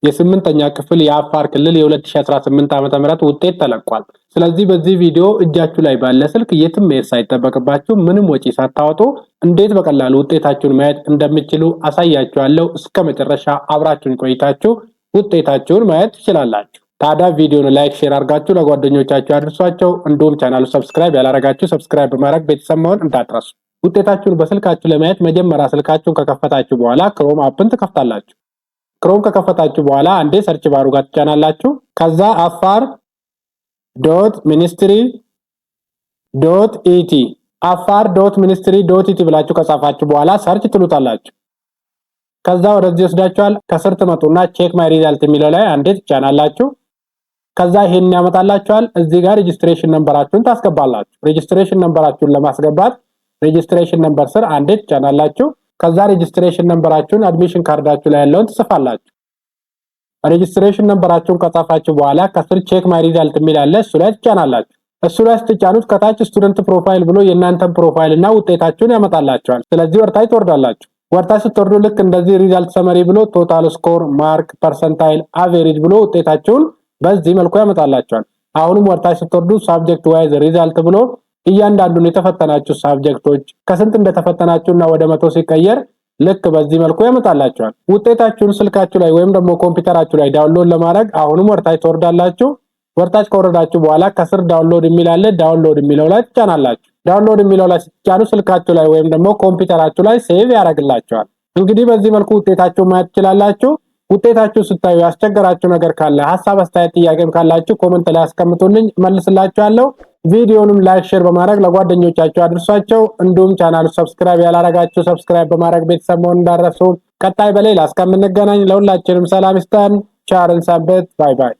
የስምንተኛ ክፍል የአፋር ክልል የ2018 ዓ.ም ውጤት ተለቋል። ስለዚህ በዚህ ቪዲዮ እጃችሁ ላይ ባለ ስልክ የትም መሄድ ሳይጠበቅባችሁ ምንም ወጪ ሳታወጡ እንዴት በቀላሉ ውጤታችሁን ማየት እንደምትችሉ አሳያችኋለሁ። እስከመጨረሻ አብራችሁን ቆይታችሁ ውጤታችሁን ማየት ትችላላችሁ። ታዲያ ቪዲዮውን ላይክ ሼር አድርጋችሁ ለጓደኞቻችሁ አድርሷቸው። እንዲሁም ቻናሉ ሰብስክራይብ ያላረጋችሁ ሰብስክራይብ በማድረግ ቤተሰብ መሆን እንዳትረሱ። ውጤታችሁን በስልካችሁ ለማየት መጀመሪያ ስልካችሁን ከከፈታችሁ በኋላ ክሮም አፕን ትከፍታላችሁ። ክሮም ከከፈታችሁ በኋላ አንዴ ሰርች ባሩ ጋር ትጫናላችሁ። ከዛ afar.ministry.et afar.ministry.et ብላችሁ ከጻፋችሁ በኋላ ሰርች ትሉታላችሁ። ከዛ ወደዚህ ወስዳችኋል። ከስር ትመጡና ቼክ ማይ ሪዛልት የሚለው ላይ አንዴ ትጫናላችሁ። ከዛ ይሄን ያመጣላችኋል። እዚህ ጋር ሬጂስትሬሽን ነምበራችሁን ታስገባላችሁ። ሬጂስትሬሽን ነምበራችሁን ለማስገባት ሬጂስትሬሽን ነምበር ስር አንዴ ትጫናላችሁ። ከዛ ሬጂስትሬሽን ነምበራችሁን አድሚሽን ካርዳችሁ ላይ ያለውን ትጽፋላችሁ። ሬጂስትሬሽን ነምበራችሁን ከጻፋችሁ በኋላ ከስር ቼክ ማይ ሪዛልት የሚል አለ፣ እሱ ላይ ትጫናላችሁ። እሱ ላይ ስትጫኑት ከታች ስቱደንት ፕሮፋይል ብሎ የእናንተን ፕሮፋይል እና ውጤታችሁን ያመጣላችኋል። ስለዚህ ወርታች ትወርዳላችሁ። ወርታች ስትወርዱ ልክ እንደዚህ ሪዛልት ሰመሪ ብሎ ቶታል ስኮር፣ ማርክ፣ ፐርሰንታይል፣ አቨሬጅ ብሎ ውጤታችሁን በዚህ መልኩ ያመጣላችኋል። አሁንም ወርታች ስትወርዱ ሳብጀክት ዋይዝ ሪዛልት ብሎ እያንዳንዱን የተፈተናችሁ ሳብጀክቶች ከስንት እንደተፈተናችሁና ወደ 100 ሲቀየር ልክ በዚህ መልኩ ያመጣላችኋል። ውጤታችሁን ስልካችሁ ላይ ወይም ደግሞ ኮምፒውተራችሁ ላይ ዳውንሎድ ለማድረግ አሁንም ወርታች ትወርዳላችሁ። ወርታች ከወረዳችሁ በኋላ ከስር ዳውንሎድ የሚል አለ፣ ዳውንሎድ የሚለው ላይ ትጫናላችሁ። ዳውንሎድ የሚለው ላይ ስትጫኑ ስልካችሁ ላይ ወይም ደግሞ ኮምፒውተራችሁ ላይ ሴቭ ያደርግላችኋል። እንግዲህ በዚህ መልኩ ውጤታችሁን ማየት ትችላላችሁ። ውጤታችሁ ስታዩ ያስቸገራችሁ ነገር ካለ ሐሳብ፣ አስተያየት፣ ጥያቄም ካላችሁ ኮሜንት ላይ አስቀምጡልኝ መልስላችኋለሁ። ቪዲዮንም ላይክ ሼር በማድረግ ለጓደኞቻችሁ አድርሷቸው። እንዲሁም ቻናሉ ሰብስክራይብ ያላረጋችሁ ሰብስክራይብ በማድረግ ቤተሰብ መሆን እንዳትረሱ። ቀጣይ በሌላ እስከምንገናኝ ለሁላችንም ሰላም ይስጠን። ቻርን ሰንብት። ባይ ባይ።